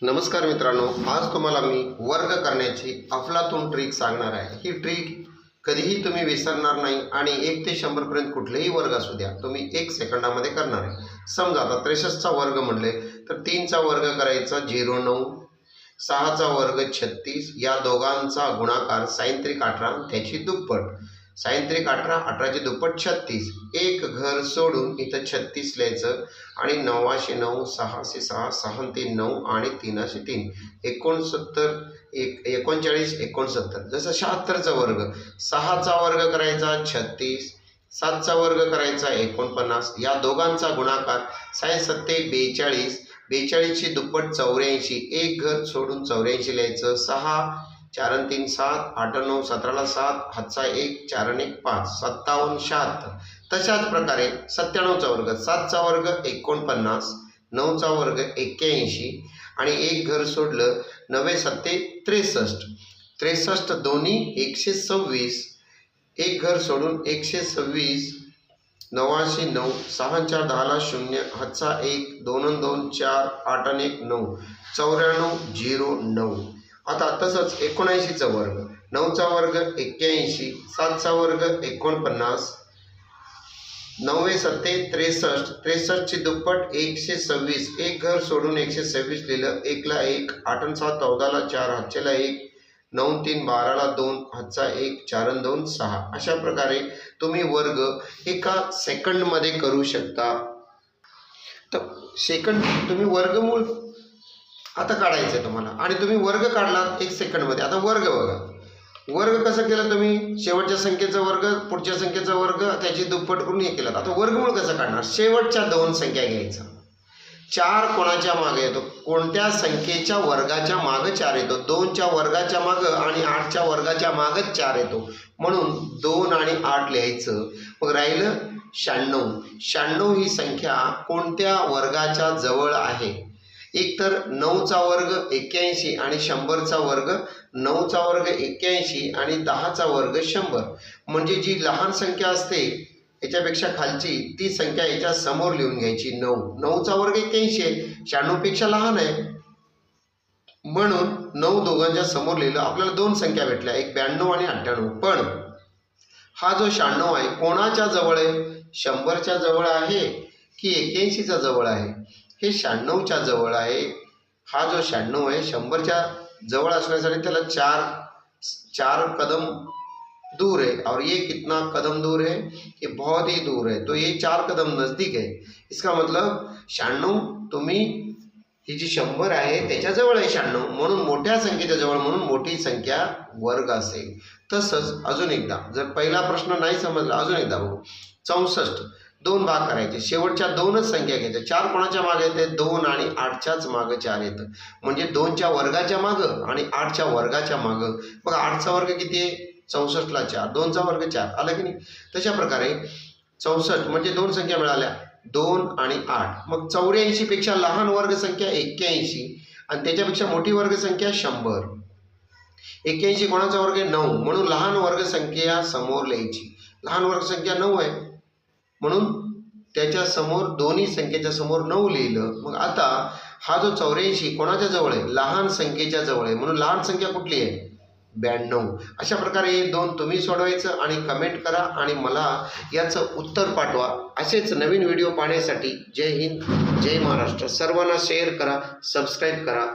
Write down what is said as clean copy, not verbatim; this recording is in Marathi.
नमस्कार मित्रांनो, आज तुम्हाला मी वर्ग करण्याची अफलातून ट्रिक सांगणार आहे। ही ट्रिक कधीही तुम्ही विसरणार नाही आणि 1 ते 100 पर्यंत कुठलेही वर्ग असू द्या तुम्ही 1 सेकंदामध्ये करणार आहे। समजा आता 63 चा वर्ग म्हटले तर 3 चा वर्ग करायचा 09, 6 चा वर्ग 36, या दोघांचा गुणाकार sin 18 त्याची दुप्पट, sin 18 18 ची दुप्पट 36, एक घर सोडून इथं 36 लिहायचं आणि 9 शी 9, 6 शी 6, 6 3 9 आणि 3 शी 3, 69 39 69। जसं 76 चा वर्ग, 6 चा वर्ग करायचा 36, 7 चा वर्ग करायचा 49, या दोघांचा गुणाकार sin 7 42, 42 ची दुप्पट 84, एक घर सोडून 84 लिहायचं, 6 4 3 7, 8 9 17 7, हातचा 1 4 1 5, 57 76। तशाच प्रकारे 97 चा वर्ग, 7 चा वर्ग 49, 9 चा वर्ग 81 आणि एक घर सोडलं 9 7 63, 63 दोन्ही 126, एक घर सोडून 126, 9 शी 9, 6 4 10 ला 0, हातचा 1 2 2 4, 8 1 9, 94 09। आता तसंच 79 चा वर्ग, 9 चा वर्ग 81, 7 चा वर्ग 49, 9 7 63, 63 ची दुप्पट 126, एक घर सोडून 126 लिहिलं, 1 ला 1, 8 7 14 ला 4, हातचेला 1, 9 3 12 ला 2, हातचा 1 4 2 6। अशा प्रकारे तुम्ही वर्ग एका सेकंडमध्ये करू शकता। तर सेकंड तुम्ही वर्गमूळ आता काढायचं तुम्हाला आणि तुम्ही वर्ग काढलात 1 सेकंडमध्ये। आता वर्ग बघा, वर्ग कसं केलं तुम्ही, शेवटच्या संख्येचा वर्ग पुढच्या संख्येचा वर्ग त्याची दुप्पट करून हे केलं। आता वर्गमूळ कसं काढणार, शेवटच्या 2 संख्या घ्यायचा, 4 कोणाच्या मागे येतो, कोणत्या संख्येच्या वर्गाच्या मागे 4 येतो, 2 च्या वर्गाच्या मागे आणि 8 च्या वर्गाच्या मागे 4 येतो, म्हणून 2 आणि 8 लिहायचं। मग राहिलं 96, 96 ही संख्या कोणत्या वर्गाच्या जवळ आहे, एक तर 9 चा वर्ग 81 आणि 100 चा वर्ग, 9 चा वर्ग 81 आणि 10 चा वर्ग 100, म्हणजे जी लहान संख्या असते याच्यापेक्षा खालची ती संख्या याच्या समोर लिहून घ्यायची। 9, 9 चा वर्ग 81 आहे, 96 पेक्षा लहान आहे, म्हणून 9 दोघांच्या समोर लिहिलं, आपल्याला 2 संख्या भेटल्या, एक 92 आणि 98। पण हा जो 96 आहे कोणाच्या जवळ आहे, 100 च्या जवळ आहे की 81 च्या जवळ आहे, हे 96 च्या जवळ आहे। हा जो 96 आहे 100 च्या जवळ असण्यासाठी त्याला 4 कदम दूर है और ये कितना कदम दूर है, ये बहुत ही दूर है, तो ये 4 कदम नजदीक है। इसका मतलब 96 तुम्ही ही जी 100 आहे त्याच्या जवळ आहे 96, म्हणून मोठ्या संख्येच्या जवळ, म्हणून मोठी संख्या वर्ग असेल। तसंच अजून एकदा, जर पहिला प्रश्न नाही समजला अजून एकदा बघू, 64 2 भाग करायचे, शेवटच्या 2च संख्या घ्यायच्या, 4 कोणाच्या मागे येते, 2 आणि 8 च्याच मागे 4 येतं, म्हणजे 2 च्या वर्गाच्या मागं आणि 8 च्या वर्गाच्या मागं। बघा 8 चा वर्ग किती आहे, 64 ला 4, 2 चा वर्ग 4 आला की नाही। तशा प्रकारे 64 म्हणजे 2 संख्या मिळाल्या, 2 आणि 8, मग 84 पेक्षा लहान वर्ग संख्या 81 आणि त्याच्यापेक्षा मोठी वर्ग संख्या 100। 81 कोणाचा वर्ग आहे, 9, म्हणून लहान वर्ग संख्या समोर लिहायची, लहान वर्ग संख्या 9 आहे म्हणून त्याच्या समोर दोन्ही संख्येच्या समोर 9 लिहिलं। मग आता हा जो 84 कोणाच्या जवळ आहे, लहान संख्येच्या जवळ आहे, म्हणून लहान संख्या कुठली आहे, 92। अशा प्रकारे हे 2 तुम्ही सोडवायचं आणि कमेंट करा आणि मला याचं उत्तर पाठवा। असेच नवीन व्हिडिओ पाहण्यासाठी जय हिंद जय महाराष्ट्र, सर्वांना शेअर करा, सबस्क्राईब करा।